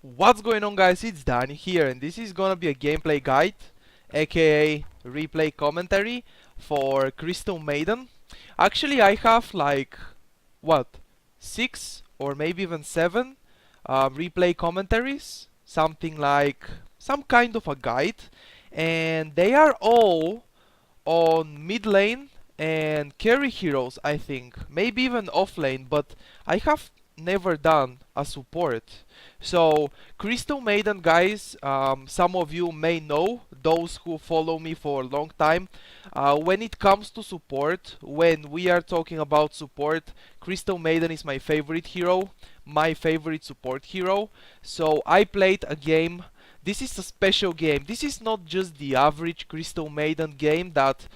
What's going on, guys? It's Danny here, and this is gonna be a gameplay guide, aka replay commentary for Crystal Maiden. Actually, I have like, what, 6 or maybe even 7 replay commentaries, something like some kind of a guide, and they are all on mid lane and carry heroes, I think, maybe even off lane, but I have never done a support. So Crystal Maiden, guys, some of you may know, those who follow me for a long time, when it comes to support, when we are talking about support, Crystal Maiden is my favorite hero, my favorite support hero. So I played a game. This is a special game. This is not just the average Crystal Maiden game that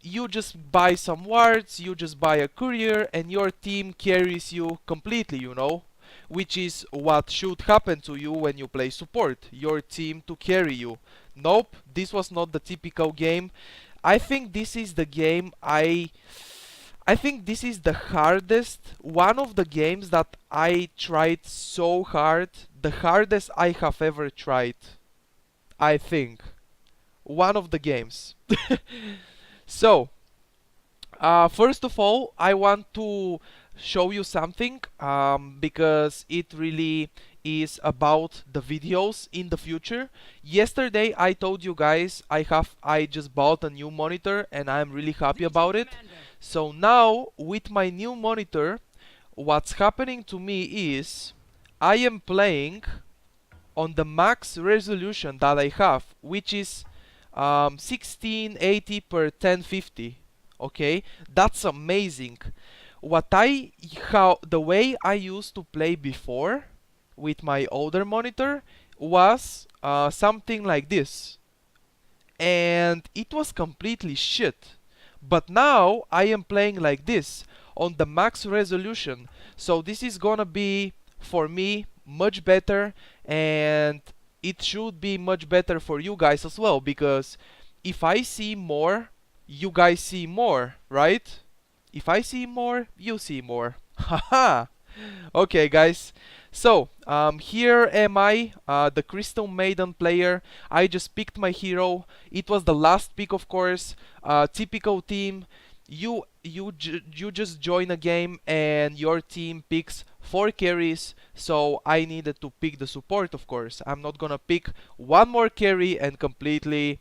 you just buy some wards, you just buy a courier, and your team carries you completely, you know? Which is what should happen to you when you play support, your team to carry you. Nope, this was not the typical game. I think this is the game I think this is the hardest, one of the games that I tried so hard, the hardest I have ever tried. I think. One of the games. So, first of all, I want to show you something because it really is about the videos in the future. Yesterday I told you guys I just bought a new monitor and I'm really happy about it. So now with my new monitor, what's happening to me is I am playing on the max resolution that I have, which is 1680 per 1050. Okay, that's amazing. The way I used to play before with my older monitor was something like this, and it was completely shit. But now I am playing like this on the max resolution, so this is gonna be for me much better, and it should be much better for you guys as well, because if I see more, you guys see more, right? If I see more, you see more. Haha! Okay, guys. So, here am I, the Crystal Maiden player. I just picked my hero. It was the last pick, of course. Typical team. You just join a game and your team picks 4 carries. So I needed to pick the support, of course. I'm not gonna pick one more carry and completely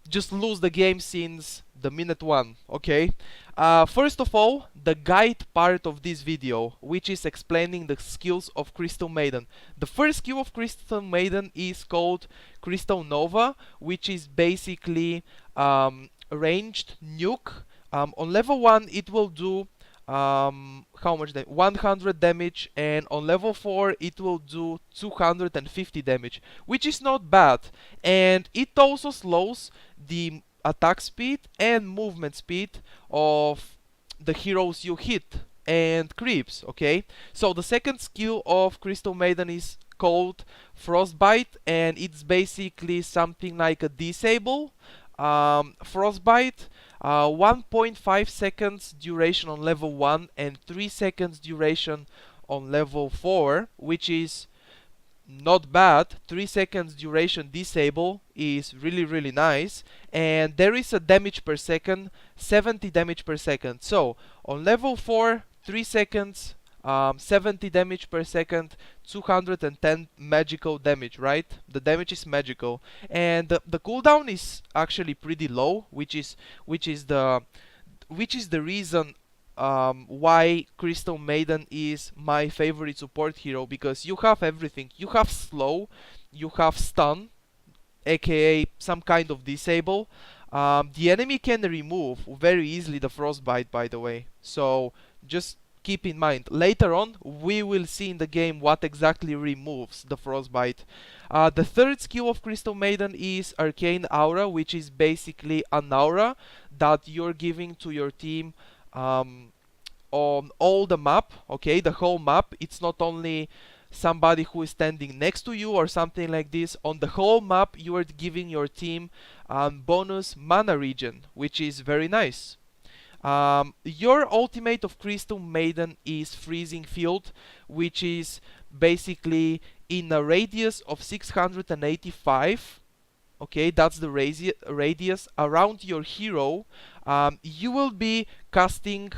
just lose the game since the minute 1, okay? First of all, the guide part of this video, which is explaining the skills of Crystal Maiden. The first skill of Crystal Maiden is called Crystal Nova, which is basically ranged nuke. On level 1 it will do how much damage? 100 damage, and on level 4 it will do 250 damage, which is not bad, and it also slows the attack speed and movement speed of the heroes you hit and creeps, okay? So the second skill of Crystal Maiden is called Frostbite, and it's basically something like a disable. Frostbite, 1.5 seconds duration on level 1 and 3 seconds duration on level 4, which is not bad. 3 seconds duration disable is really nice, and there is a damage per second, 70 damage per second. So on level 4, 3 seconds, 70 damage per second, 210 magical damage, right? The damage is magical, and the cooldown is actually pretty low, which is the reason why Crystal Maiden is my favorite support hero, because you have everything. You have slow, you have stun, aka some kind of disable. The enemy can remove very easily the frostbite, by the way, so just keep in mind. Later on we will see in the game what exactly removes the frostbite. The third skill of Crystal Maiden is Arcane Aura, which is basically an aura that you're giving to your team on all the map, okay, the whole map. It's not only somebody who is standing next to you or something like this. On the whole map you are giving your team bonus mana regen, which is very nice. Your ultimate of Crystal Maiden is Freezing Field, which is basically in a radius of 685. Okay, that's the radius around your hero. You will be casting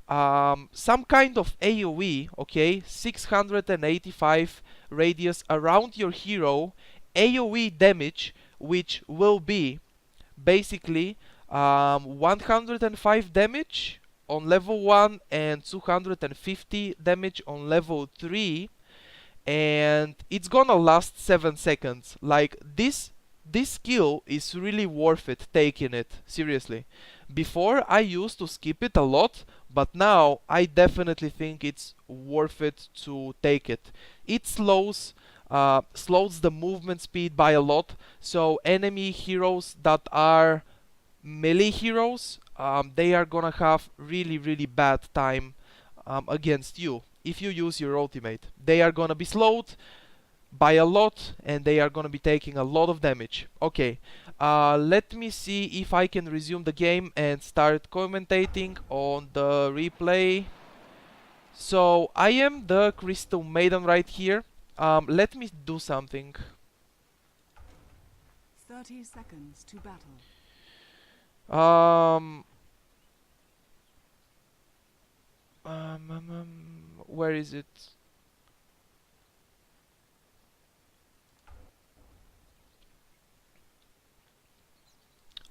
some kind of AoE, okay, 685 radius around your hero, AoE damage, which will be basically 105 damage on level 1 and 250 damage on level 3, and it's gonna last 7 seconds. Like, this skill is really worth it, taking it seriously. Before I used to skip it a lot, but now I definitely think it's worth it to take it. It slows the movement speed by a lot, so enemy heroes that are melee heroes, they are gonna have really bad time against you if you use your ultimate. They are gonna be slowed by a lot and they are gonna be taking a lot of damage. Okay, let me see if I can resume the game and start commentating on the replay. So I am the Crystal Maiden right here. Let me do something. 30 seconds to battle. Where is it?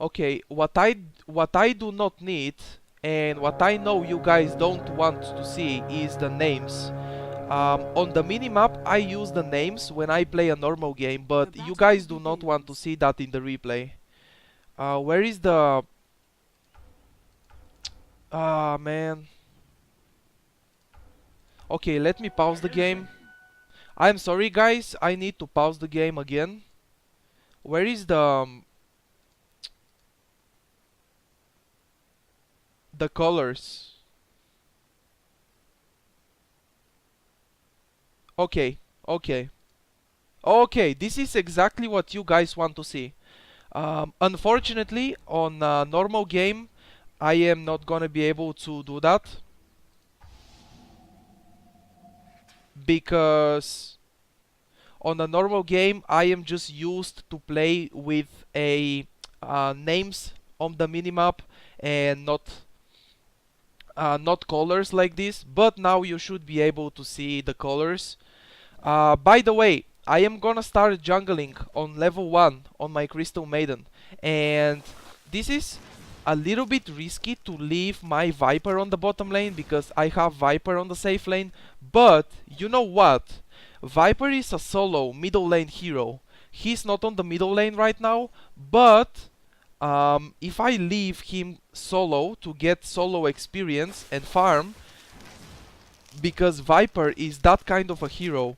Okay, what I do not need, and what I know you guys don't want to see, is the names. On the minimap I use the names when I play a normal game, but you guys do not want to see that in the replay. Where is the... Ah, man. Okay, let me pause the game. I'm sorry guys, I need to pause the game again. Where is the colors? Okay, okay. Okay, this is exactly what you guys want to see. Unfortunately, on a normal game, I am not gonna be able to do that, because on a normal game I am just used to play with a names on the minimap and not colors like this. But now you should be able to see the colors. By the way, I am gonna start jungling on level 1 on my Crystal Maiden, and this is a little bit risky to leave my Viper on the bottom lane because I have Viper on the safe lane. But you know what? Viper is a solo middle lane hero. He's not on the middle lane right now, but if I leave him solo to get solo experience and farm, because Viper is that kind of a hero,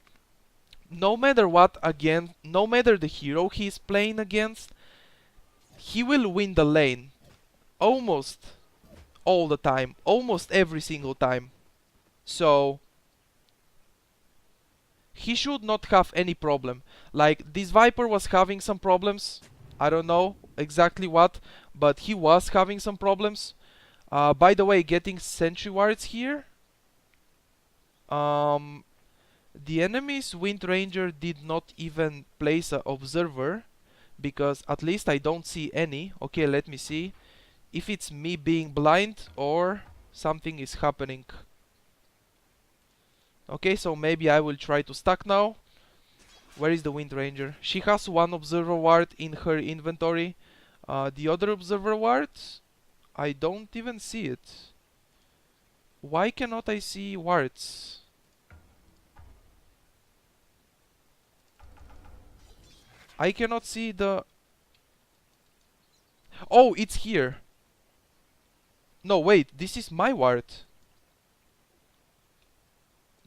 no matter what, again, no matter the hero he's playing against, he will win the lane almost all the time, almost every single time. So he should not have any problem. Like, this Viper was having some problems. I don't know exactly what, but he was having some problems. By the way, getting sentry wards here. The enemy's Wind Ranger did not even place an observer, because at least I don't see any. Okay, let me see if it's me being blind or something is happening. Okay, so maybe I will try to stack now. Where is the Wind Ranger? She has one observer ward in her inventory. The other observer ward, I don't even see it. Why cannot I see wards? I cannot see the... Oh, it's here. No, wait, this is my ward.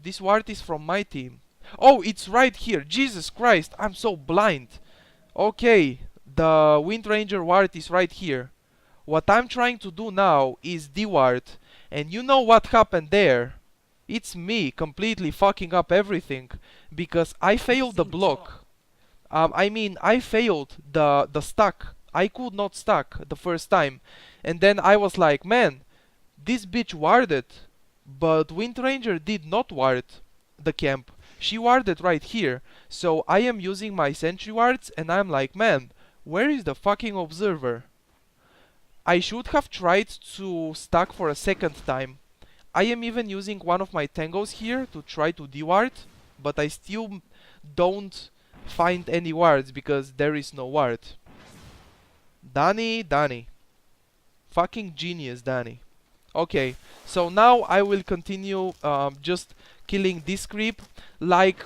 This ward is from my team. Oh, it's right here. Jesus Christ, I'm so blind. Okay, the Wind Ranger ward is right here. What I'm trying to do now is D-ward. And you know what happened there? It's me completely fucking up everything, because I failed the block. I mean, I failed the stack. I could not stack the first time. And then I was like, man, This bitch warded, but Wind Ranger did not ward the camp. She warded right here. So I am using my sentry wards and I'm like, man, where is the fucking observer? I should have tried to stack for a second time. I am even using one of my tangos here to try to deward, but I still don't find any wards because there is no ward. Danny. Fucking genius, Danny. Okay, so now I will continue just killing this creep. Like,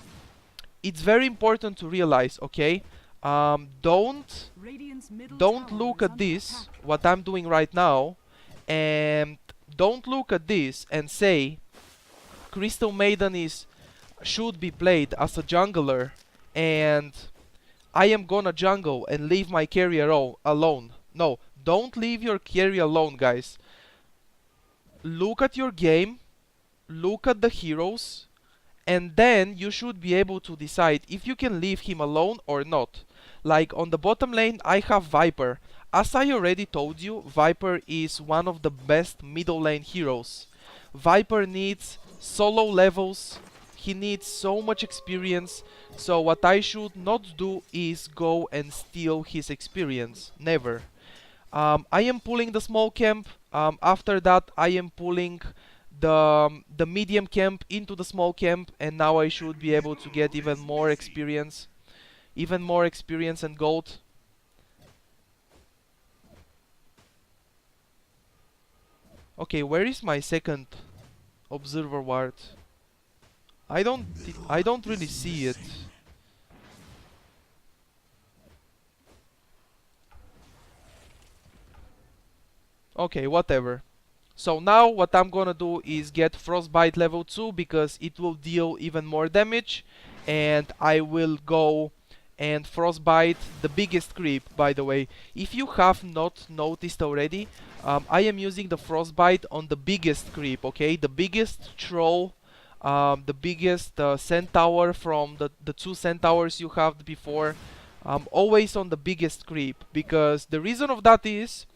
it's very important to realize, okay? Don't look at this, what I'm doing right now, and don't look at this and say Crystal Maiden should be played as a jungler and I am gonna jungle and leave my carrier alone. No, don't leave your carry alone, guys. Look at your game, look at the heroes, and then you should be able to decide if you can leave him alone or not. Like on the bottom lane, I have Viper. As I already told you, Viper is one of the best middle lane heroes. Viper needs solo levels, he needs so much experience, so what I should not do is go and steal his experience. Never. I am pulling the small camp. After that, I am pulling the medium camp into the small camp, and now I should be able to get even more experience and gold. Okay, where is my second observer ward? I don't really see it. Okay, whatever. So now what I'm gonna do is get Frostbite level 2 because it will deal even more damage, and I will go and Frostbite the biggest creep, by the way. If you have not noticed already, I am using the Frostbite on the biggest creep, okay? The biggest troll, the biggest centaur from the two centaurs you have before. Always on the biggest creep, because the reason of that is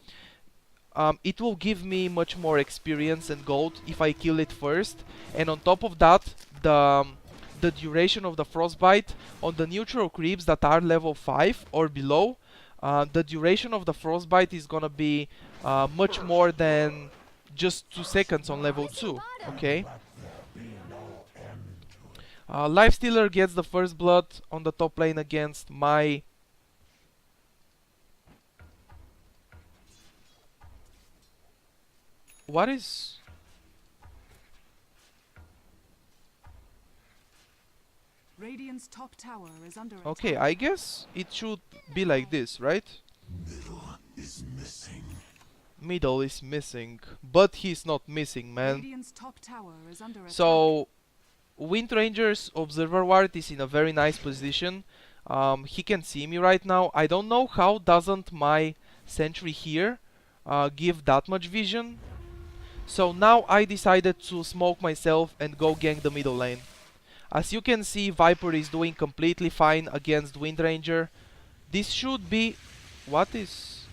it will give me much more experience and gold if I kill it first, and on top of that, the duration of the Frostbite on the neutral creeps that are level 5 or below, the duration of the Frostbite is gonna be much more than just 2 seconds on level 2, okay? Lifestealer gets the first blood on the top lane against my... What is... Radiant's top tower is under Okay, attack. I guess it should be like this, right? Middle is missing, but he's not missing, man. Radiant's top tower is under attack. So, Wind Ranger's observer ward is in a very nice position. He can see me right now. I don't know how doesn't my sentry here give that much vision. So now I decided to smoke myself and go gank the middle lane. As you can see, Viper is doing completely fine against Wind Ranger. This should be... What is...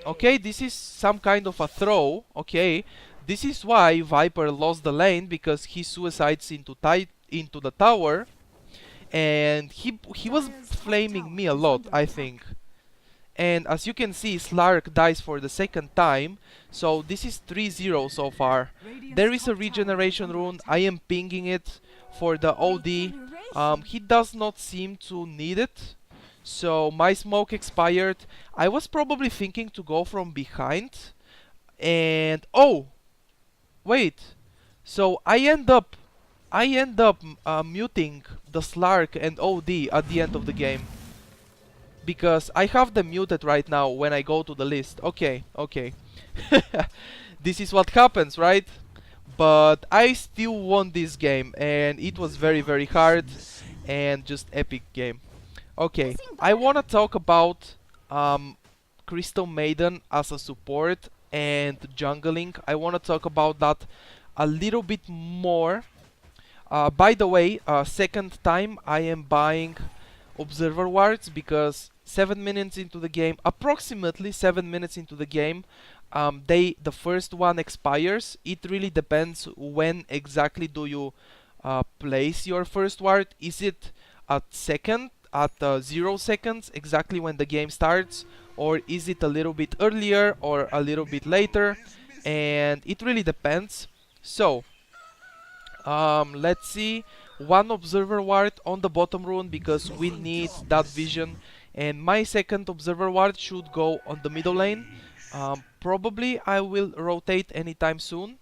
Okay, this is some kind of a throw. Okay, this is why Viper lost the lane, because he suicides into the tower. And he was flaming me a lot, I think. And as you can see, Slark dies for the second time. So this is 3-0 so far. There is a regeneration rune. I am pinging it for the OD. He does not seem to need it. So my smoke expired. I was probably thinking to go from behind. And oh! Wait. So I end up muting the Slark and OD at the end of the game. Because I have them muted right now when I go to the list. Okay, okay. This is what happens, right? But I still won this game, and it was very, very hard and just epic game. Okay, I wanna talk about Crystal Maiden as a support and jungling. I wanna talk about that a little bit more. By the way, second time I am buying observer wards because 7 minutes into the game, approximately 7 minutes into the game, the first one expires. It really depends when exactly do you place your first ward. Is it at 0 seconds, exactly when the game starts, or is it a little bit earlier or a little bit later? And it really depends. So let's see, one observer ward on the bottom rune because we need that vision, and my second observer ward should go on the middle lane. Probably I will rotate anytime soon.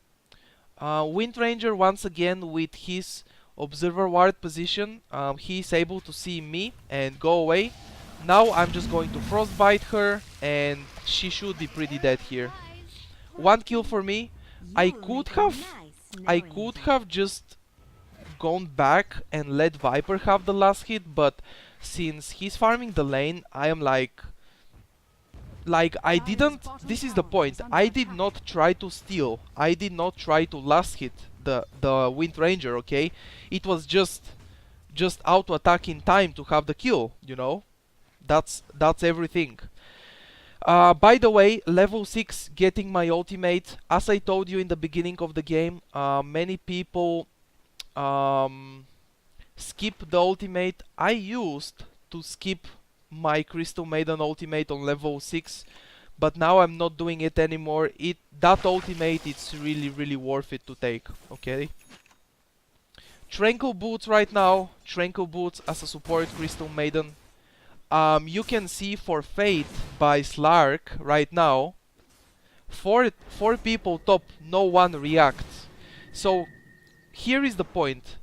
Wind Ranger once again with his observer ward position, he is able to see me and go away. Now I'm just going to frostbite her and she should be pretty dead here. One kill for me. I could have just gone back and let Viper have the last hit, but since he's farming the lane, I am like I didn't, this is the point, I did not try to steal, I did not try to last hit the Wind Ranger, okay? It was just auto attack in time to have the kill, you know? That's everything. By the way, level 6 getting my ultimate, as I told you in the beginning of the game, many people skip the ultimate. I used to skip my Crystal Maiden ultimate on level 6, but now I'm not doing it anymore. That ultimate, it's really worth it to take, okay? Tranquil Boots right now, Tranquil Boots as a support Crystal Maiden. You can see for Fate by Slark right now, four people top, no one reacts. So here is the point.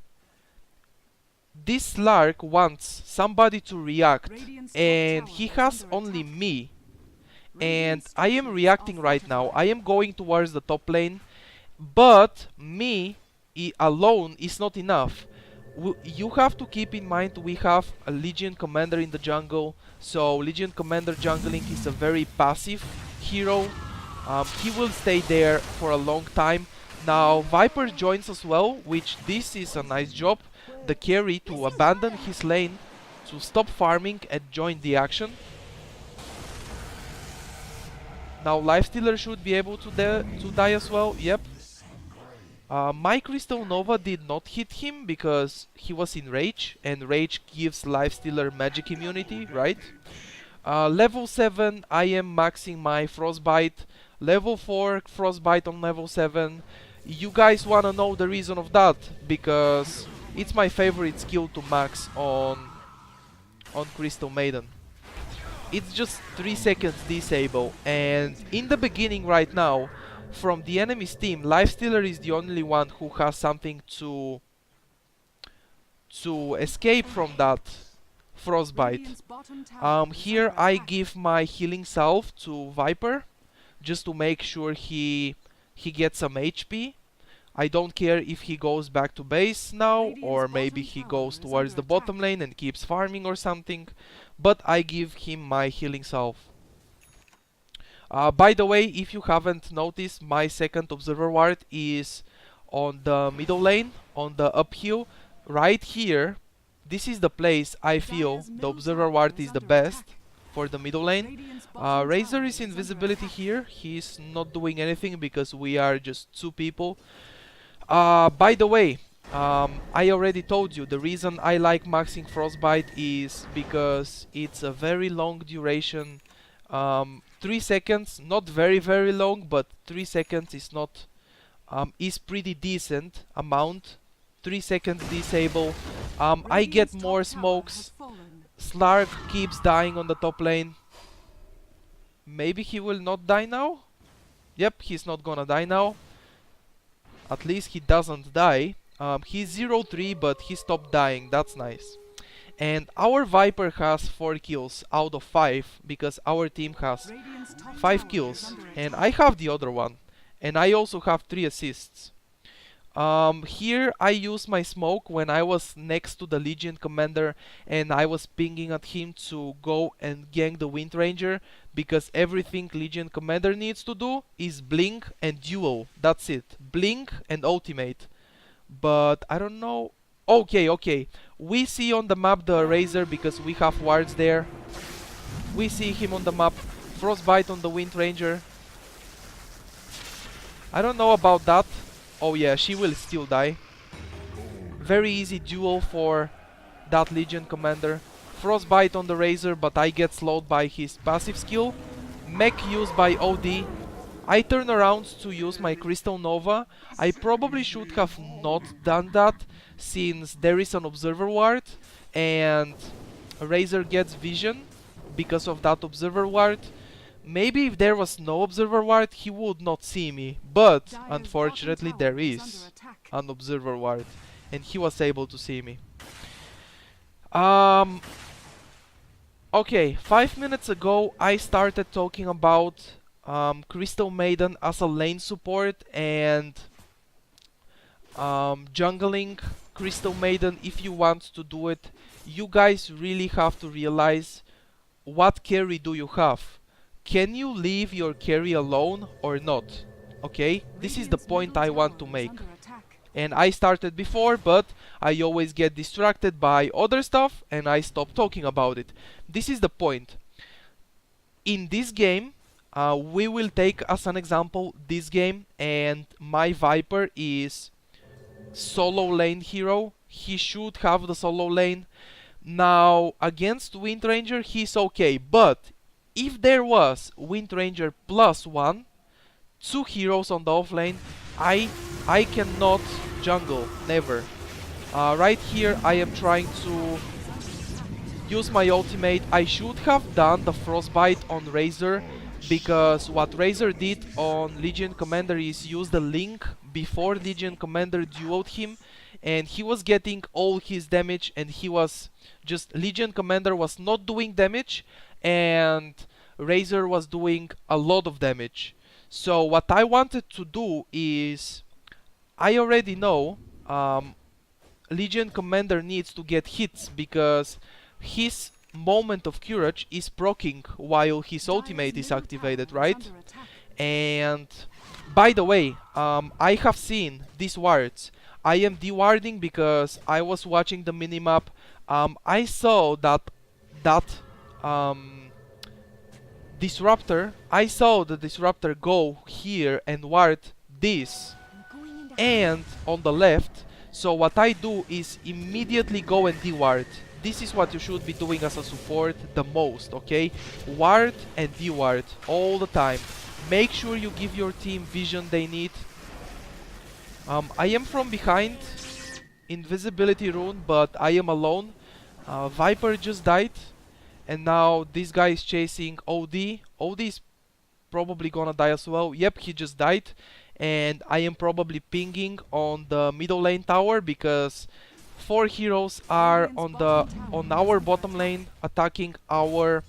This Slark wants somebody to react, and he has only me, and I am reacting right now. I am going towards the top lane, but me alone is not enough. You have to keep in mind we have a Legion Commander in the jungle, so Legion Commander jungling is a very passive hero. He will stay there for a long time. Now Viper joins as well, which this is a nice job. The carry to abandon his lane, to stop farming and join the action. Now Lifestealer should be able to die as well, yep. My Crystal Nova did not hit him because he was in Rage, and Rage gives Lifestealer magic immunity, right? Level 7, I am maxing my Frostbite. Level 4, Frostbite on level 7. You guys wanna know the reason of that, because it's my favorite skill to max on Crystal Maiden. It's just 3 seconds disable, and in the beginning right now, from the enemy's team, Lifestealer is the only one who has something to escape from that Frostbite. Here I give my healing salve to Viper, just to make sure he gets some HP. I don't care if he goes back to base now, or maybe he goes towards the bottom lane and keeps farming or something, but I give him my healing salve. By the way, if you haven't noticed, my second observer ward is on the middle lane, on the uphill, right here. This is the place I feel the observer ward is the best for the middle lane. Razor is invisibility here, he's not doing anything because we are just 2 people. By the way, I already told you the reason I like maxing Frostbite is because it's a very long duration. 3 seconds, not very long, but 3 seconds is not is pretty decent amount. 3 seconds disable. I get more smokes. Slark keeps dying on the top lane. Maybe he will not die now? Yep, he's not gonna die now. At least he doesn't die. He's 0-3, but he stopped dying. That's nice. And our Viper has 4 kills out of 5, because our team has 5 kills. And I have the other one. And I also have 3 assists. Here I used my smoke when I was next to the Legion Commander, and I was pinging at him to go and gank the Wind Ranger, because everything Legion Commander needs to do is blink and duel. That's it. Blink and ultimate. But I don't know. Okay. We see on the map the Razor because we have wards there. We see him on the map. Frostbite on the Wind Ranger. I don't know about that. Oh yeah, she will still die. Very easy duel for that Legion commander. Frostbite on the Razor, but I get slowed by his passive skill. Mech used by OD. I turn around to use my Crystal Nova. I probably should have not done that, since there is an Observer Ward and Razor gets vision because of that Observer Ward. Maybe if there was no Observer Ward, he would not see me, but Dire's unfortunately bottom there tower is under attack. an Observer Ward, and he was able to see me. Okay, 5 minutes ago I started talking about Crystal Maiden as a lane support and jungling Crystal Maiden. If you want to do it, you guys really have to realize what carry do you have. Can you leave your carry alone or not? Okay, this is the Radiant's point middle I want to tower is make. under attack. And I started before, but I always get distracted by other stuff and I stop talking about it. This is the point. In this game, we will take as an example this game, and my Viper is solo lane hero. He should have the solo lane. Now, against Wind Ranger, he's okay, but if there was Wind Ranger +1, 2 heroes on the offlane, I cannot jungle, never. Right here I am trying to use my ultimate. I should have done the Frostbite on Razor, because what Razor did on Legion Commander is use the Link before Legion Commander dueled him, and he was getting all his damage, and he was just, Legion Commander was not doing damage and Razor was doing a lot of damage. So what I wanted to do is, I already know Legion Commander needs to get hits because his moment of courage is proccing while his ultimate is activated, right? Under attack. And by the way, I have seen these wards. I am dewarding because I was watching the minimap. I saw that disruptor. I saw the disruptor go here and ward this and on the left. So what I do is immediately go and deward. This is what you should be doing as a support the most, okay? Ward and deward all the time. Make sure you give your team vision they need. I am from behind, invisibility rune, but I am alone. Viper just died, and now this guy is chasing OD. OD is probably gonna die as well. Yep, he just died, and I am probably pinging on the middle lane tower because 4 heroes are on our bottom lane attacking our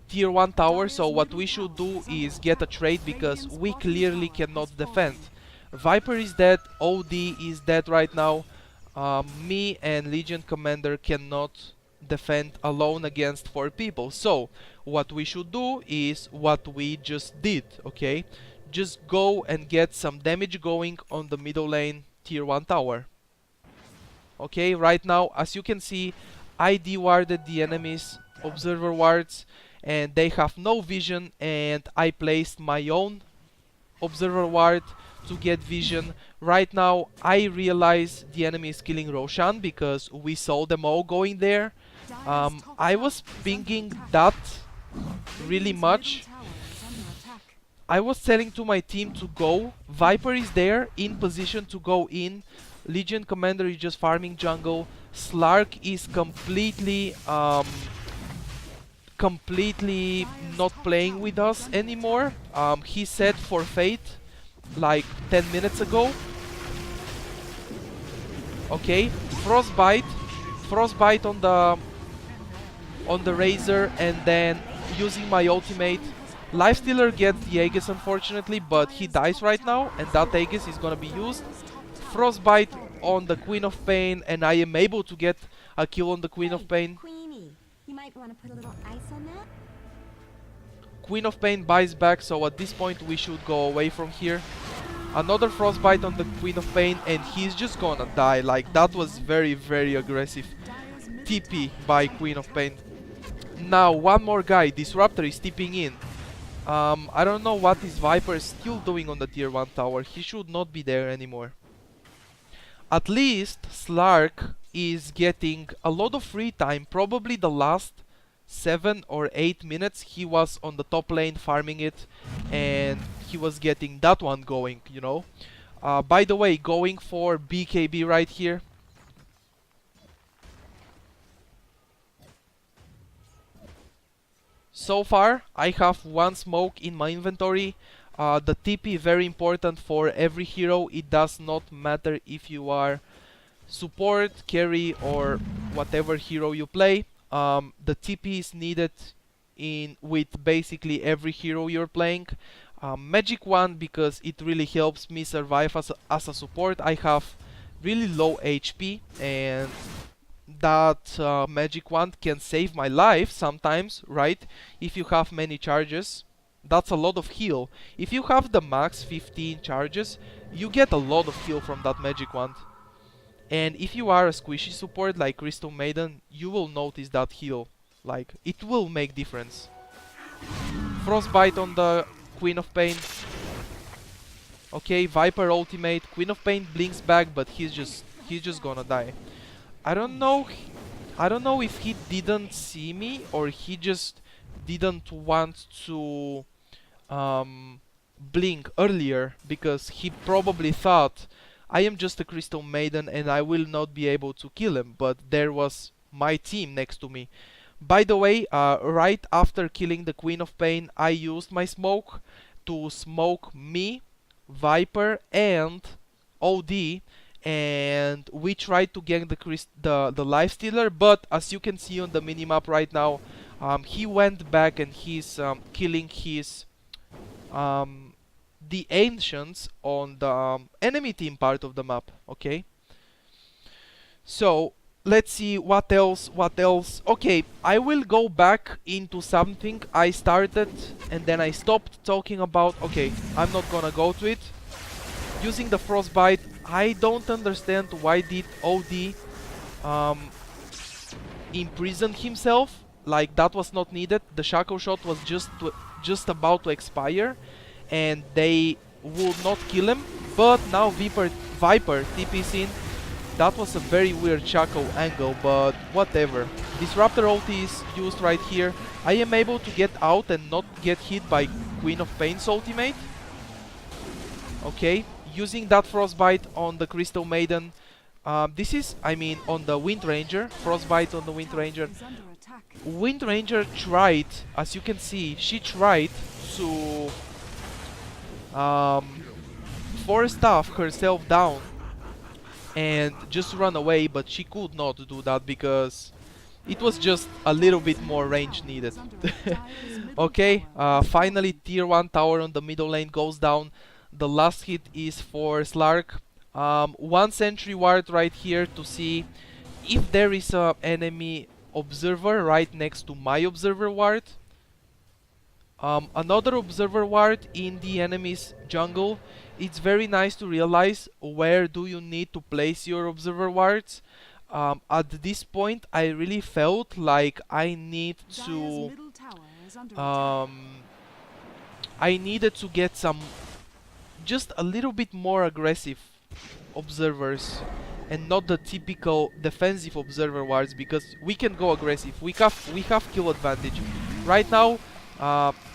tier 1 tower. So what we should do is get a trade because we clearly cannot defend. Viper is dead, OD is dead right now. Me and Legion Commander cannot defend alone against 4 people. So what we should do is what we just did, okay? Just go and get some damage going on the middle lane tier 1 tower. Okay, right now, as you can see, I dewarded the enemies' observer wards and they have no vision, and I placed my own observer ward to get vision. Right now, I realize the enemy is killing Roshan because we saw them all going there. I was pinging that really much. I was telling to my team to go. Viper is there in position to go in. Legion Commander is just farming jungle. Slark is completely not playing with us anymore. He said forfeit like 10 minutes ago. Okay, Frostbite on the Razor, and then using my ultimate. Lifestealer gets the Aegis unfortunately, but he dies right now, and that Aegis is gonna be used. Frostbite on the Queen of Pain, and I am able to get a kill on the Queen of Pain. Queenie, you might want to put a little ice on that. Queen of Pain buys back, so at this point we should go away from here. Another Frostbite on the Queen of Pain, and he's just gonna die. Like, that was very, very aggressive. TP by Queen of Pain. Now one more guy, Disruptor, is tipping in. I don't know what this Viper is still doing on the tier 1 tower. He should not be there anymore. At least Slark is getting a lot of free time. Probably the last 7 or 8 minutes he was on the top lane farming it, and he was getting that one going, you know. By the way, going for BKB right here. So far, I have one smoke in my inventory. The TP very important for every hero. It does not matter if you are support, carry, or whatever hero you play. The TP is needed with basically every hero you're playing. Magic Wand, because it really helps me survive as a support. I have really low HP, and that Magic Wand can save my life sometimes, right? If you have many charges, that's a lot of heal. If you have the max 15 charges, you get a lot of heal from that Magic Wand. And if you are a squishy support like Crystal Maiden, you will notice that heal. Like, it will make difference. Frostbite on the Queen of Pain. Okay, Viper ultimate. Queen of Pain blinks back, but he's just gonna die. I don't know if he didn't see me or he just didn't want to blink earlier, because he probably thought I am just a Crystal Maiden and I will not be able to kill him, but there was my team next to me. By the way, right after killing the Queen of Pain, I used my smoke to smoke me, Viper, and OD, and we tried to gank the Lifestealer, but as you can see on the minimap right now, he went back and he's killing his the ancients on the enemy team part of the map. Okay, so let's see what else. Okay, I will go back into something I started and then I stopped talking about. Okay, I'm not gonna go to it. Using the Frostbite, I don't understand why did OD imprison himself. Like, that was not needed. The Shackle Shot was just about to expire and they would not kill him, but now Viper TP's in. That was a very weird Shackle angle, but whatever. Disruptor ulti is used right here. I am able to get out and not get hit by Queen of Pain's ultimate. Okay, using that Frostbite on the Crystal Maiden. This is, I mean, on the Wind Ranger. Frostbite on the Wind Ranger. Wind Ranger tried, as you can see, she tried to force staff herself down and just run away, but she could not do that because it was just a little bit more range needed. Okay, finally tier 1 tower on the middle lane goes down. The last hit is for Slark. One sentry ward right here to see if there is a enemy observer right next to my observer ward. Another observer ward in the enemy's jungle. It's very nice to realize where do you need to place your observer wards. At this point I really felt like I needed to get some just a little bit more aggressive observers and not the typical defensive observer wards, because we can go aggressive. We have kill advantage. Right now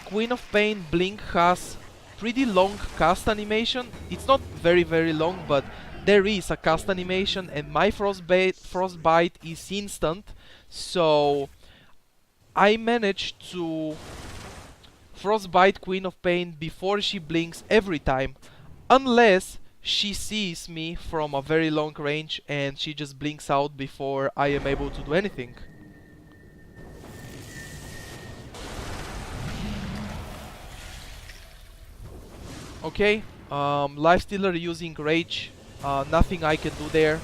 Queen of Pain Blink has pretty long cast animation. It's not very long, but there is a cast animation, and my Frostbite is instant, so I managed to Frostbite Queen of Pain before she blinks every time, unless she sees me from a very long range and she just blinks out before I am able to do anything. Okay, Lifestealer using Rage, nothing I can do there.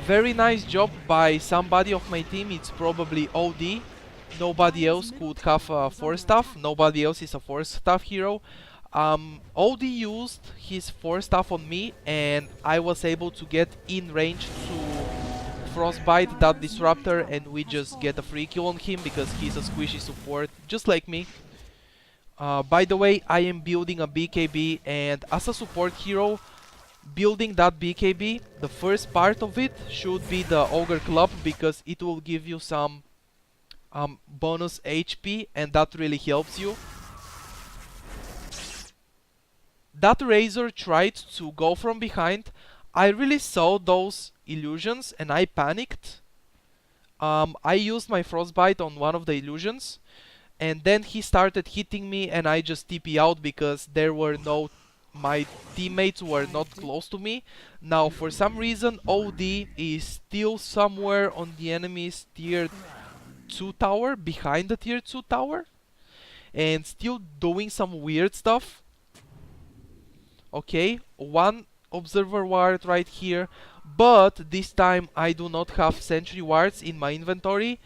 Very nice job by somebody of my team. It's probably OD. Nobody else could have a 4-staff. Nobody else is a 4-staff hero. OD used his 4-staff on me and I was able to get in range to frostbite that disruptor and we just get a free kill on him because he's a squishy support, just like me. By the way, I am building a BKB, and as a support hero, building that BKB, the first part of it should be the Ogre Club because it will give you some bonus HP and that really helps you. That Razor tried to go from behind. I really saw those illusions and I panicked. I used my frostbite on one of the illusions and then he started hitting me and I just TP out because my teammates were not close to me. Now for some reason OD is still somewhere on the enemy's tier 2 tower, behind the tier 2 tower, and still doing some weird stuff. Okay, one observer ward right here, but this time I do not have sentry wards in my inventory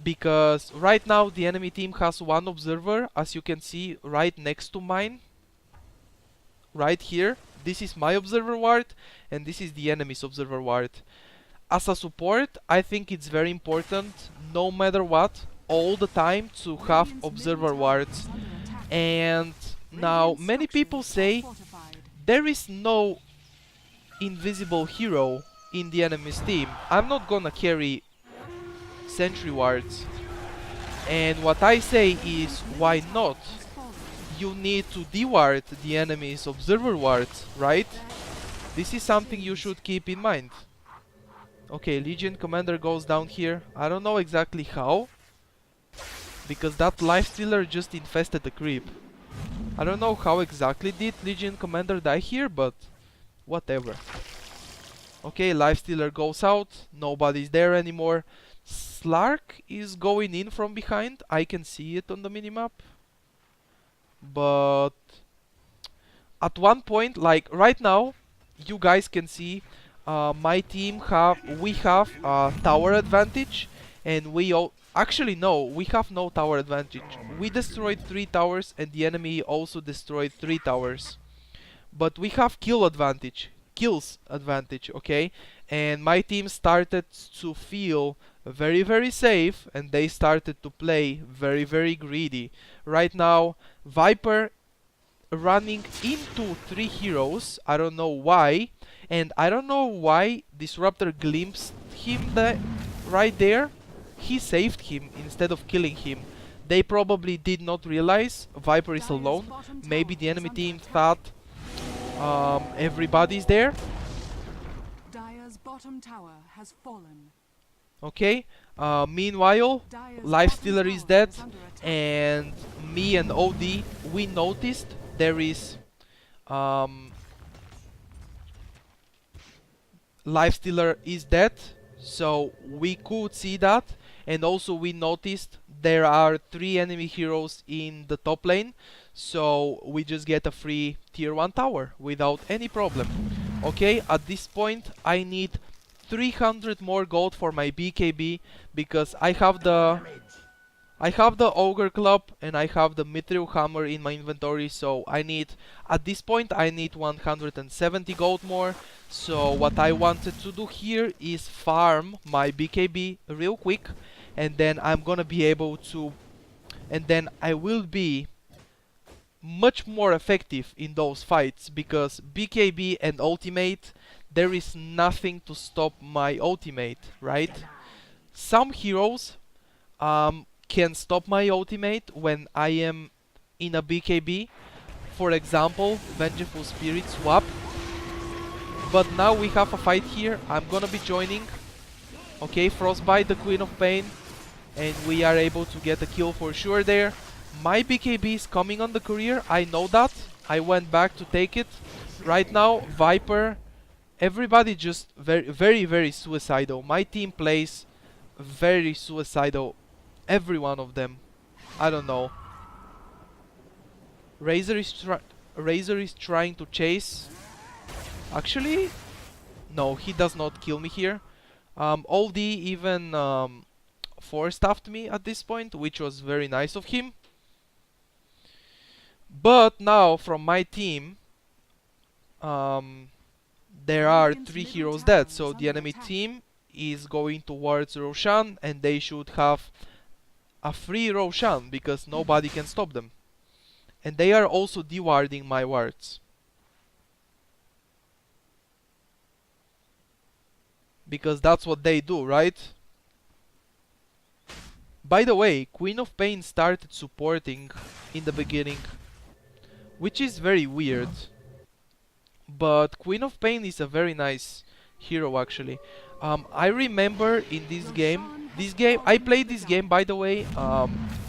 because right now the enemy team has one observer, as you can see right next to mine. Right here, this is my observer ward and this is the enemy's observer ward. As a support, I think it's very important, no matter what, all the time to have observer wards. And now many people say there is no invisible hero in the enemy's team. I'm not gonna carry sentry wards. And what I say is, why not? You need to deward the enemy's observer wards, right? This is something you should keep in mind. Okay, Legion Commander goes down here. I don't know exactly how, because that lifestealer just infested the creep. I don't know how exactly did Legion Commander die here, but whatever. Okay, lifestealer goes out. Nobody's there anymore. Slark is going in from behind. I can see it on the minimap. But at one point, like right now, you guys can see my team we have tower advantage, and we actually no, we have no tower advantage. We destroyed 3 towers and the enemy also destroyed 3 towers. But we have kills advantage, okay? And my team started to feel very, very safe and they started to play very, very greedy. Right now, Viper running into 3 heroes. I don't know why. And I don't know why Disruptor glimpsed him right there. He saved him instead of killing him. They probably did not realize Viper is alone. Maybe the enemy team thought everybody's there. Dire's bottom tower has fallen. Okay, meanwhile, Lifestealer is dead, and me and OD, we noticed there is Lifestealer is dead, so we could see that, and also we noticed there are 3 enemy heroes in the top lane, so we just get a free tier 1 tower without any problem. Okay, at this point I need 300 more gold for my BKB because I have the Ogre Club and I have the Mithril Hammer in my inventory, so at this point I need 170 gold more. So what I wanted to do here is farm my BKB real quick, and then I'm gonna be able to, and then I will be much more effective in those fights because BKB and ultimate, there is nothing to stop my ultimate, right? Some heroes can stop my ultimate when I am in a BKB. For example, Vengeful Spirit swap. But now we have a fight here. I'm gonna be joining. Okay, Frostbite, the Queen of Pain. And we are able to get a kill for sure there. My BKB is coming on the courier. I know that. I went back to take it. Right now, Viper, everybody just very, very suicidal. My team plays very suicidal. Every one of them. I don't know. Razor is trying to chase. Actually, no, he does not kill me here. OD even 4-staffed me at this point, which was very nice of him. But now from my team, there are 3 heroes dead, so the enemy team is going towards Roshan, and they should have a free Roshan because nobody can stop them. And they are also dewarding my wards. Because that's what they do, right? By the way, Queen of Pain started supporting in the beginning, which is very weird. But Queen of Pain is a very nice hero actually. I remember in this game, I played this game by the way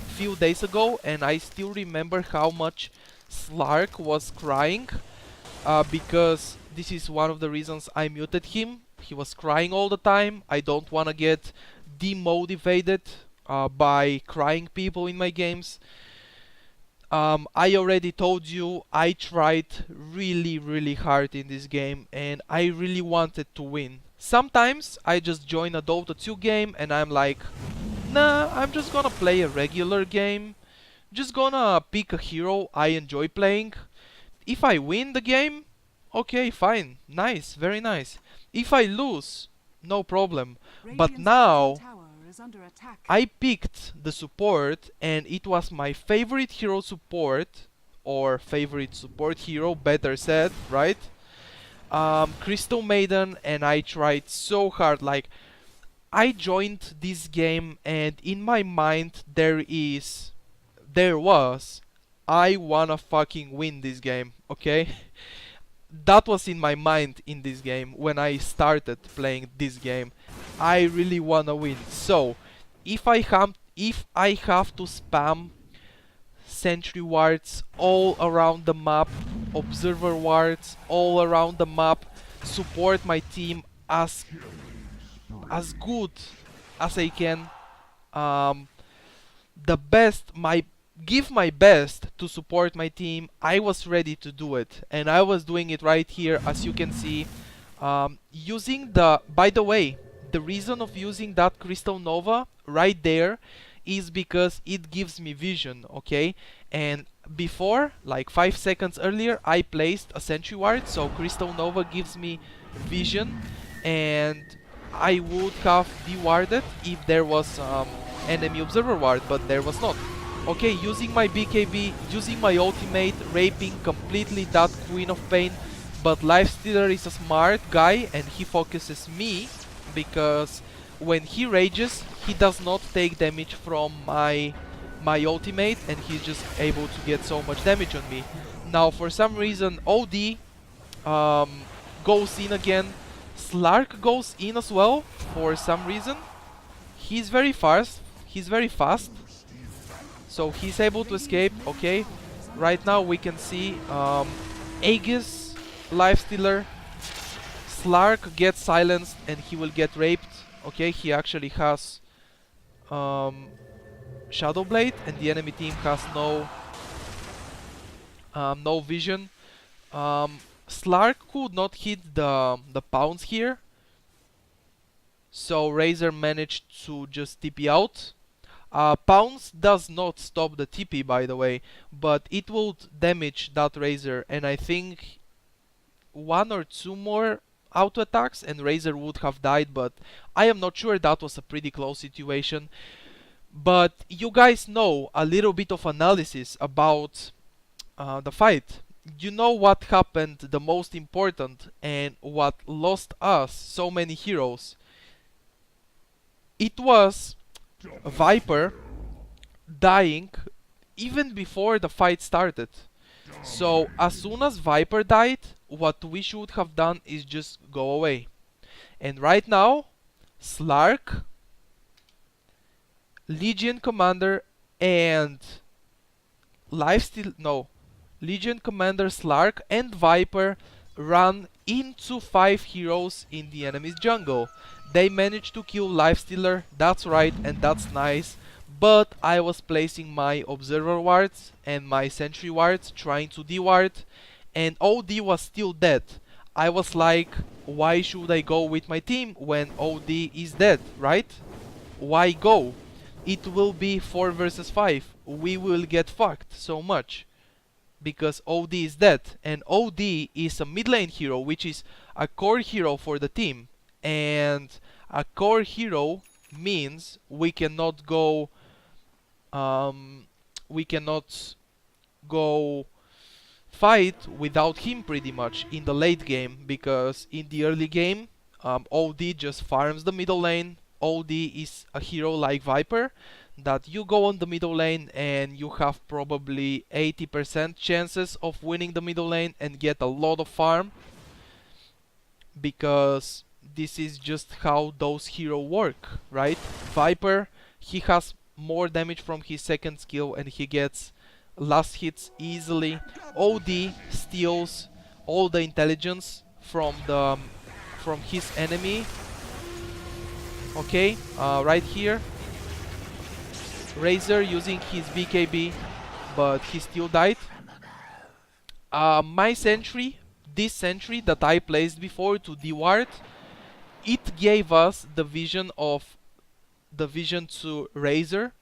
few days ago, and I still remember how much Slark was crying because this is one of the reasons I muted him. He was crying all the time. I don't wanna get demotivated by crying people in my games. I already told you I tried really hard in this game and I really wanted to win. Sometimes I just join a Dota 2 game and I'm like, nah, I'm just gonna play a regular game. Just gonna pick a hero I enjoy playing. If I win the game, okay, fine, nice, very nice. If I lose, no problem. But now I picked the support and it was my favorite hero support, or favorite support hero, better said, right? Crystal Maiden, and I tried so hard. Like, I joined this game and in my mind there was, I wanna fucking win this game, okay? That was in my mind in this game when I started playing this game. I really wanna win. So if I have to spam sentry wards all around the map, observer wards all around the map, support my team as good as I can, give my best to support my team, I was ready to do it, and I was doing it right here, as you can see. By the way, the reason of using that Crystal Nova right there is because it gives me vision, okay? And before, like 5 seconds earlier, I placed a sentry ward, so Crystal Nova gives me vision, and I would have dewarded if there was enemy observer ward, but there was not. Okay, using my BKB, using my ultimate, raping completely that Queen of Pain, but Lifestealer is a smart guy and he focuses me, because when he rages, he does not take damage from my ultimate, and he's just able to get so much damage on me. Now, for some reason, OD goes in again. Slark goes in as well, for some reason. He's very fast. So he's able to escape, okay. Right now we can see Aegis, Lifestealer, Slark gets silenced and he will get raped. Okay, he actually has Shadow Blade and the enemy team has no vision. Slark could not hit the pounce here, so Razor managed to just TP out. Pounce does not stop the TP, by the way, but it will damage that Razor, and I think 1 or 2 more auto attacks and Razor would have died, but I am not sure. That was a pretty close situation. But you guys know a little bit of analysis about the fight. You know what happened, the most important, and what lost us so many heroes. It was Viper dying even before the fight started. So as soon as Viper died, what we should have done is just go away. And right now, Slark, Legion Commander and Legion Commander, Slark and Viper run into 5 heroes in the enemy's jungle. They managed to kill Lifestealer, that's right, and that's nice. But I was placing my observer wards and my sentry wards trying to deward, and OD was still dead. I was like, why should I go with my team when OD is dead, right? Why go? It will be 4 versus 5. We will get fucked so much because OD is dead, and OD is a mid lane hero, which is a core hero for the team. And a core hero means we cannot go we cannot go fight without him pretty much in the late game, because in the early game OD just farms the middle lane. OD is a hero like Viper that you go on the middle lane and you have probably 80% chances of winning the middle lane and get a lot of farm, because this is just how those heroes work, right? Viper, he has more damage from his second skill and he gets last hits easily. OD steals all the intelligence from the from his enemy. Okay, right here, Razor using his BKB, but he still died. My sentry, this sentry that I placed before to deward, it gave us the vision to Razor.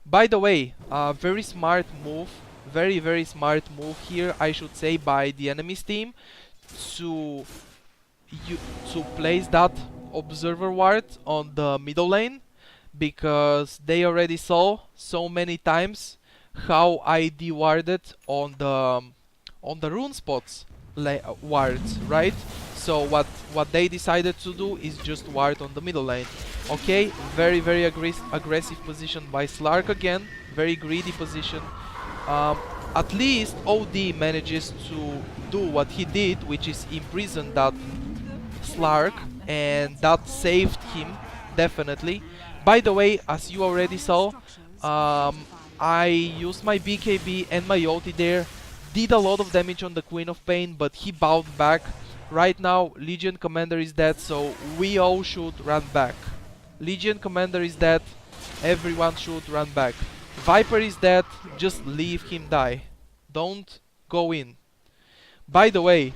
By the way, very smart move, very smart move here, I should say, by the enemy's team to to place that observer ward on the middle lane, because they already saw so many times how I dewarded on the rune spots wards, right? So what they decided to do is just ward on the middle lane. Okay, very aggressive position by Slark again, very greedy position. At least OD manages to do what he did, which is imprison that Slark, and that saved him definitely. By the way, as you already saw, I used my BKB and my ulti there, did a lot of damage on the Queen of Pain, but he bowed back. Right now, Legion Commander is dead, so we all should run back. Legion Commander is dead, everyone should run back. Viper is dead, just leave him die. Don't go in. By the way,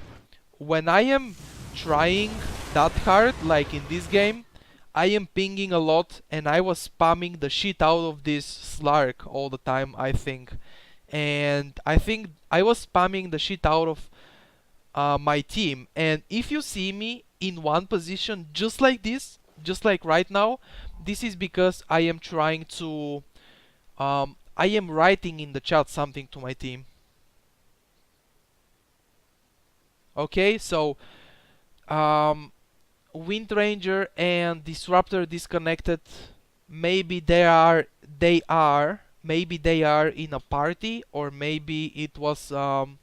when I am trying that hard, like in this game, I am pinging a lot and I was spamming the shit out of this Slark all the time, I think. And I think I was spamming the shit out of my team. And if you see me in one position just like this, just like right now, this is because I am trying to I am writing in the chat something to my team. Okay, so Wind Ranger and Disruptor disconnected. Maybe they are maybe they are in a party, or maybe it was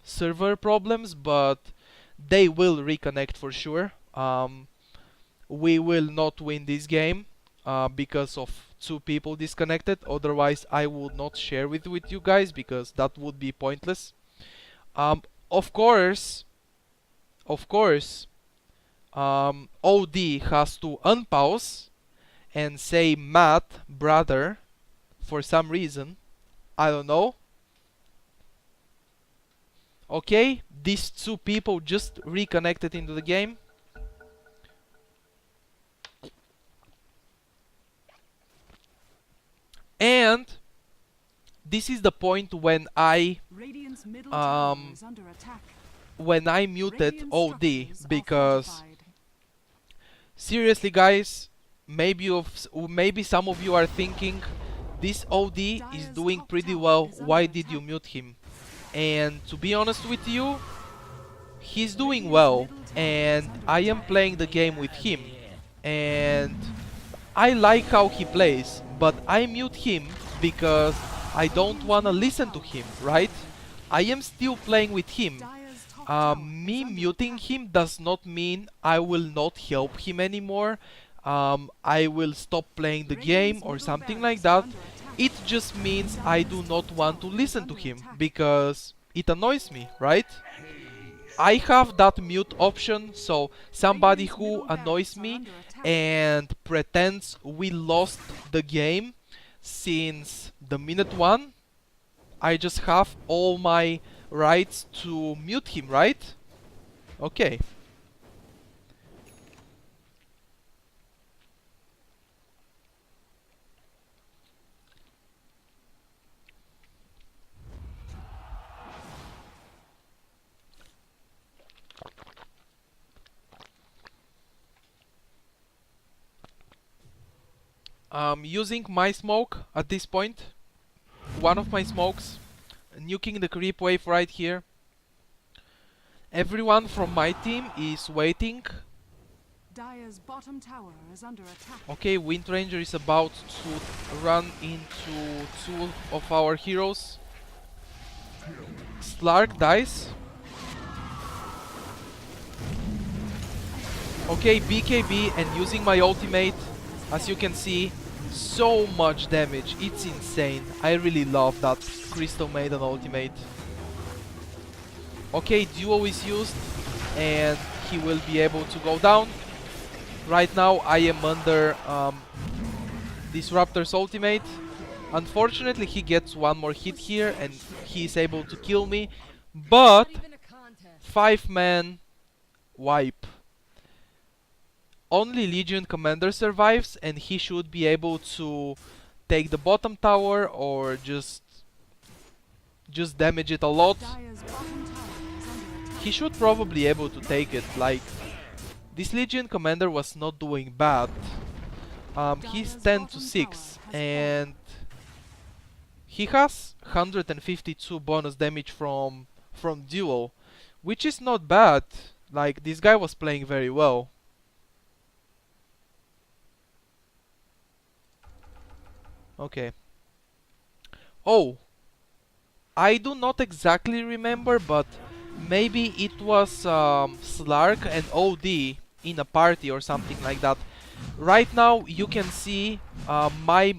server problems, but they will reconnect for sure. We will not win this game because of 2 people disconnected. Otherwise, I would not share with you guys, because that would be pointless. Of course, OD has to unpause and say Matt, brother, for some reason. I don't know. Okay, these 2 people just reconnected into the game. And this is the point when I muted OD, because seriously guys, maybe some of you are thinking, this OD is doing pretty well, why did you mute him? And to be honest with you, he's doing well, and I am playing the game with him, and I like how he plays, but I mute him because I don't wanna listen to him, right? I am still playing with him. Me muting him does not mean I will not help him anymore. I will stop playing the game or something like that. It just means I do not want to listen to him because it annoys me, right? I have that mute option, so somebody who annoys me and pretends we lost the game since the minute 1, I just have all my rights to mute him, right? Okay. Using my smoke at this point, one of my smokes, nuking the creep wave right here. Everyone from my team is waiting. Dire's bottom tower is under attack. Okay, Wind Ranger is about to run into two of our heroes. Slark dies. Okay, BKB and using my ultimate, as you can see, so much damage, it's insane. I really love that Crystal Maiden ultimate. Okay, duo is used and he will be able to go down. Right now I am under Disruptor's ultimate. Unfortunately he gets one more hit here and he is able to kill me, but 5-man wipe. Only Legion Commander survives and he should be able to take the bottom tower or just damage it a lot. Dire's bottom tower is under attack. He should probably able to take it. Like, this Legion Commander was not doing bad. He's 10 to 6 and he has 152 bonus damage from duel, which is not bad. Like, this guy was playing very well. Okay. Oh, I do not exactly remember, but maybe it was Slark and OD in a party or something like that. Right now you can see my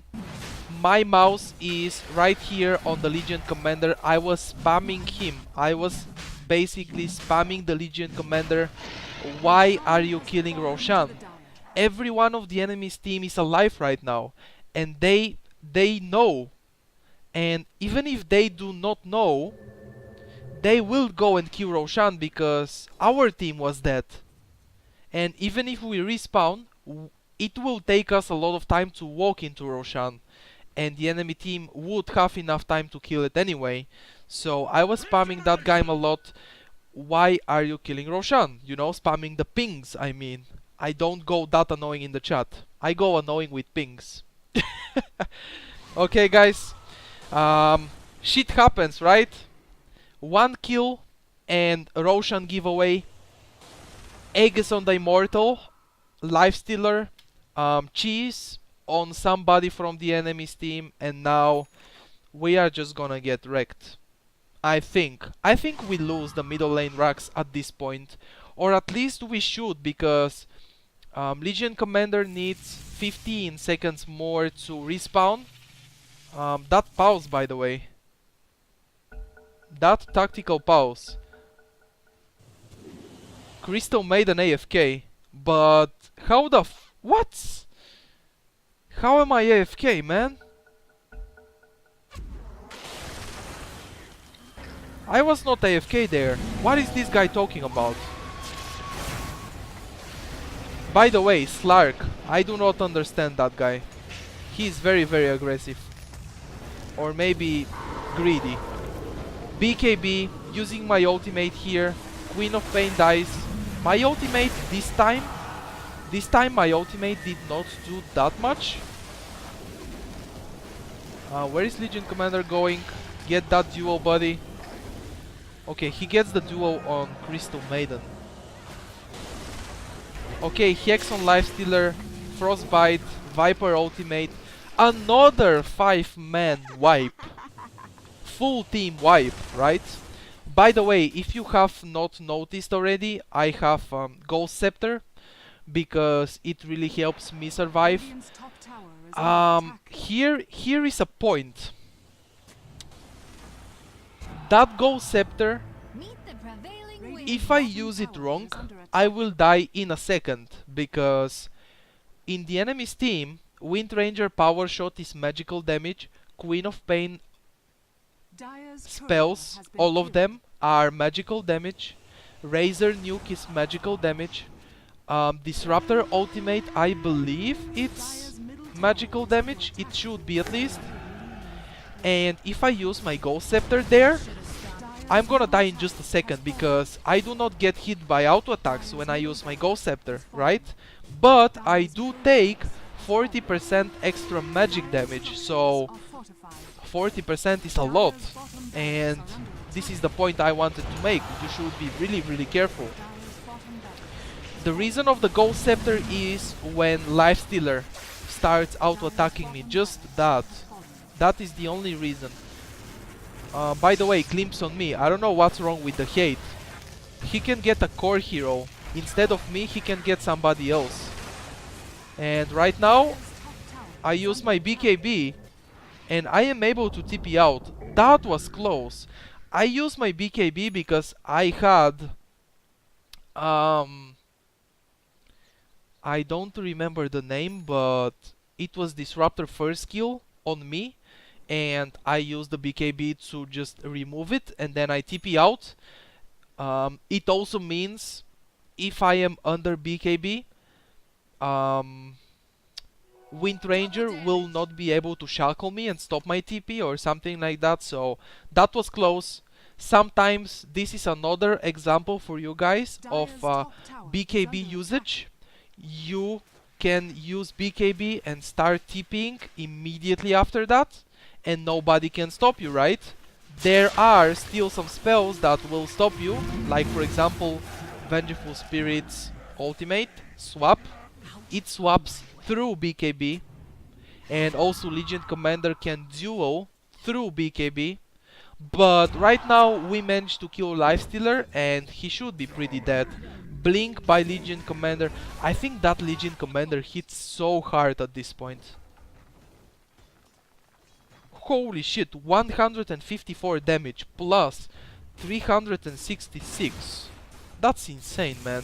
mouse is right here on the Legion Commander. I was spamming him. I was basically spamming the Legion Commander. Why are you killing Roshan? Every one of the enemy's team is alive right now, and they know. And even if they do not know, they will go and kill Roshan because our team was dead. And even if we respawn, it will take us a lot of time to walk into Roshan, and the enemy team would have enough time to kill it anyway. So I was spamming that guy a lot. Why are you killing Roshan? You know, spamming the pings, I mean. I don't go that annoying in the chat. I go annoying with pings. Okay, guys. Shit happens, right? One kill and Roshan giveaway. Eggs on the Immortal. Lifestealer. Cheese on somebody from the enemy's team. And now we are just gonna get wrecked. I think we lose the middle lane RoX at this point. Or at least we should, because Legion Commander needs 15 seconds more to respawn. That pause, by the way. That tactical pause. Crystal Maiden AFK. But how the what? How am I AFK, man? I was not AFK there. What is this guy talking about? By the way, Slark. I do not understand that guy. He is very, very aggressive. Or maybe greedy. BKB, using my ultimate here. Queen of Pain dies. My ultimate this time my ultimate did not do that much. Where is Legion Commander going? Get that duo, buddy. Okay, he gets the duo on Crystal Maiden. Okay, Hex on Lifestealer, Frostbite, Viper ultimate. Another 5-man wipe. Full team wipe, right? By the way, if you have not noticed already, I have Ghost Scepter, because it really helps me survive. Radiant's top tower is under attack. Here is a point. That Ghost Scepter, Meet the prevailing wind. if I use it wrong, I will die in a second, because in the enemy's team, Wind Ranger Power Shot is magical damage, Queen of Pain Dire's spells, courier has been all of killed. them are magical damage. Razor Nuke is magical damage. Disruptor Ultimate, I believe it's Dire's middle tower magical is damage, under it should be at least. And if I use my Ghost Scepter there, I'm gonna die in just a second, because I do not get hit by auto attacks when I use my Ghost Scepter, right? But I do take 40% extra magic damage, so 40% is a lot, and this is the point I wanted to make. You should be really careful. The reason of the Gold Scepter is when Lifestealer starts auto-attacking me, just that. That is the only reason. By the way, Glimpse on me, I don't know what's wrong with the hate. He can get a core hero. Instead of me, he can get somebody else. And right now, I use my BKB, and I am able to TP out. That was close. I used my BKB because I had... I don't remember the name, but it was Disruptor first skill on me, and I used the BKB to just remove it, and then I TP out. It also means if I am under BKB, Wind Ranger will not be able to shackle me and stop my TP or something like that, so that was close. Sometimes this is another example for you guys of BKB usage. You can use BKB and start TPing immediately after that, and nobody can stop you, right? There are still some spells that will stop you, like for example Vengeful Spirit's ultimate swap. It swaps through BKB, and also Legion Commander can duel through BKB. But right now we managed to kill Lifestealer, and he should be pretty dead. Blink by Legion Commander. I think that Legion Commander hits so hard at this point. Holy shit, 154 damage plus 366. That's insane, man.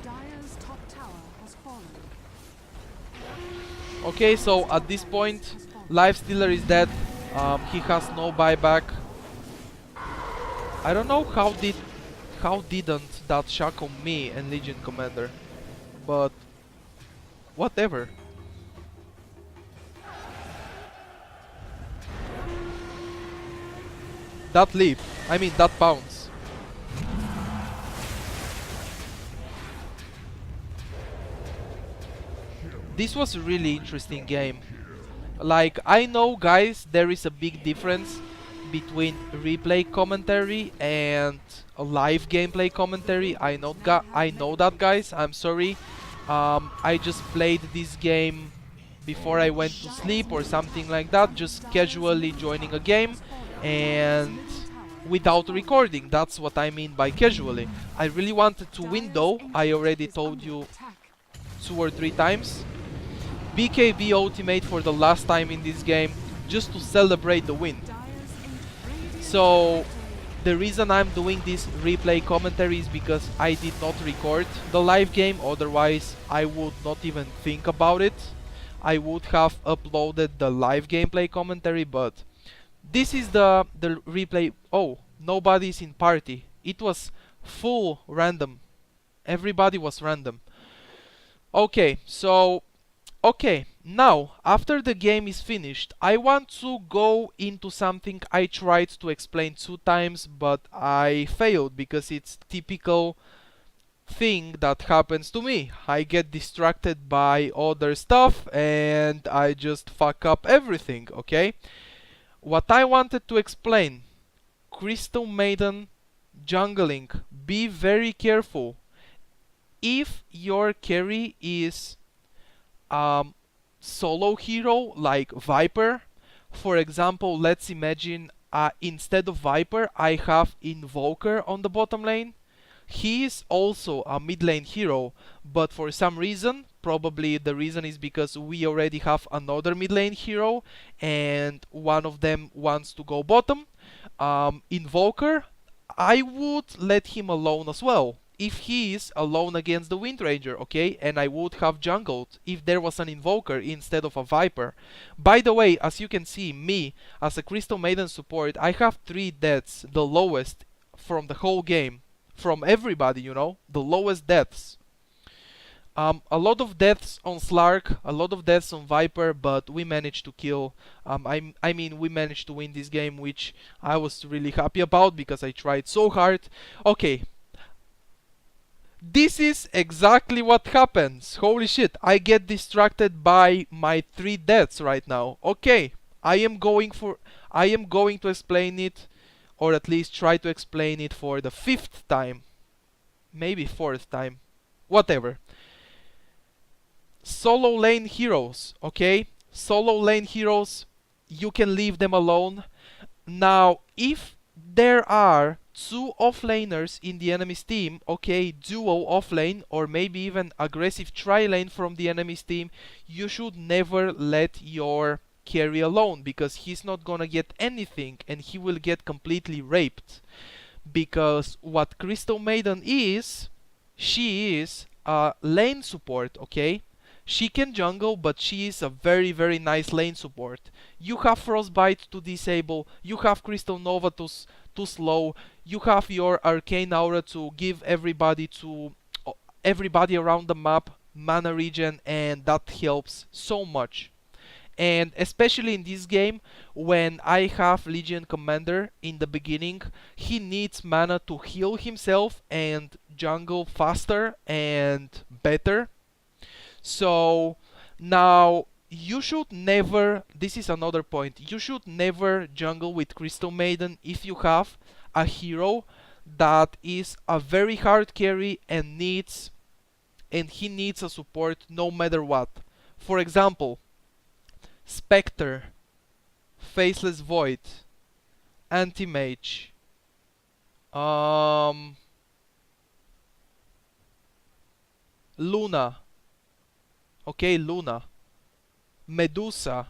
Dire's top tower has fallen. Okay, so at this point, Lifestealer is dead. He has no buyback. I don't know how didn't that shackle me and Legion Commander, but whatever. That leap, I mean that bounce. This was a really interesting game. Like, I know, guys, there is a big difference between replay commentary and a live gameplay commentary. I know that, guys. I'm sorry. I just played this game before I went to sleep or something like that, just casually joining a game and without recording. That's what I mean by casually. I really wanted to win though. I already told you 2 or 3 times. BKB ultimate for the last time in this game, just to celebrate the win. So the reason I'm doing this replay commentary is because I did not record the live game, otherwise I would not even think about it. I would have uploaded the live gameplay commentary, but this is the replay. Oh, nobody's in party. It was full random. Everybody was random. Okay, so okay, now after the game is finished, I want to go into something I tried to explain 2 times, but I failed because it's typical thing that happens to me. I get distracted by other stuff and I just fuck up everything, okay? What I wanted to explain, Crystal Maiden jungling, be very careful. If your carry is solo hero like Viper, for example, let's imagine instead of Viper I have Invoker on the bottom lane. He is also a mid lane hero, but for some reason, probably the reason is because we already have another mid lane hero and one of them wants to go bottom. Invoker, I would let him alone as well if he is alone against the Wind Ranger, okay? And I would have jungled if there was an Invoker instead of a Viper. By the way, as you can see, me as a Crystal Maiden support, I have 3 deaths, the lowest from the whole game. From everybody, you know, the lowest deaths. A lot of deaths on Slark, a lot of deaths on Viper, but we managed to kill. I mean, we managed to win this game, which I was really happy about because I tried so hard. Okay, This is exactly what happens. Holy shit, I get distracted by my 3 deaths right now. Okay, I am going to explain it, or at least try to explain it for the 5th time. Maybe 4th time. Whatever. Solo lane heroes, okay? Solo lane heroes, you can leave them alone. Now, if there are 2 offlaners in the enemy's team, okay, duo offlane, or maybe even aggressive tri-lane from the enemy's team, you should never let your carry alone, because he's not gonna get anything and he will get completely raped. Because what Crystal Maiden is, she is a lane support, okay? She can jungle, but she is a very, very nice lane support. You have Frostbite to disable, you have Crystal Nova to slow, you have your Arcane Aura to give everybody around the map mana regen, and that helps so much. And especially in this game, when I have Legion Commander in the beginning, he needs mana to heal himself and jungle faster and better. So now you should never, this is another point, you should never jungle with Crystal Maiden if you have a hero that is a very hard carry and he needs a support no matter what. For example, Spectre, Faceless Void, Anti-Mage, Luna, okay, Luna, Medusa,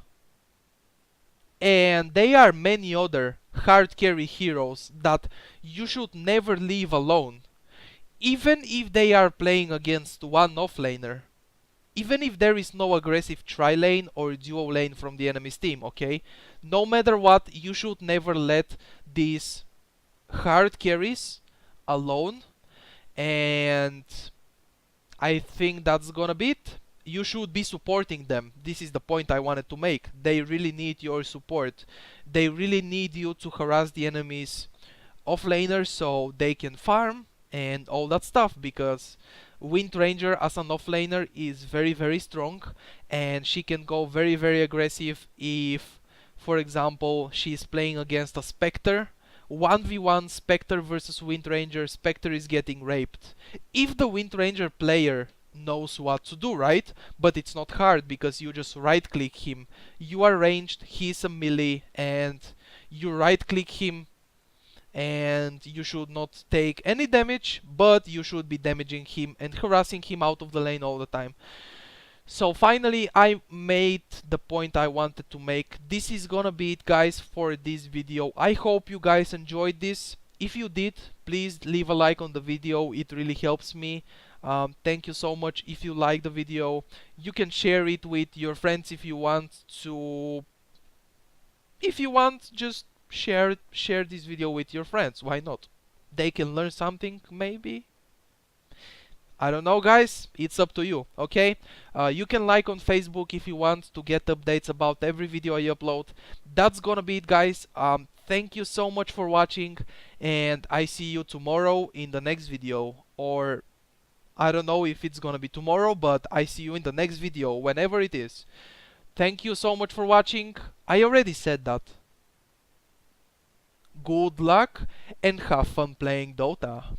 and there are many other hard carry heroes that you should never leave alone, even if they are playing against one offlaner, even if there is no aggressive tri-lane or duo lane from the enemy's team, okay? No matter what, you should never let these hard carries alone, and I think that's gonna be it. You should be supporting them. This is the point I wanted to make. They really need your support. They really need you to harass the enemy's offlaners so they can farm and all that stuff, because Wind Ranger as an offlaner is very, very strong, and she can go very, very aggressive if, for example, she's playing against a Spectre. 1v1 Spectre versus Wind Ranger, Spectre is getting raped. If the Wind Ranger player knows what to do, right? But it's not hard, because you just right click him. You are ranged, he's a melee, and you right click him, and you should not take any damage, but you should be damaging him and harassing him out of the lane all the time. So finally, I made the point I wanted to make. This is gonna be it, guys, for this video. I hope you guys enjoyed this. If you did, please leave a like on the video. It really helps me. Thank you so much. If you like the video, you can share it with your friends if you want to. If you want, just share this video with your friends. Why not? They can learn something, maybe. I don't know, guys. It's up to you, okay? You can like on Facebook if you want to get updates about every video I upload. That's gonna be it, guys. Thank you so much for watching, and I see you tomorrow in the next video. Or I don't know if it's gonna be tomorrow, but I see you in the next video, whenever it is. Thank you so much for watching. I already said that. Good luck and have fun playing Dota.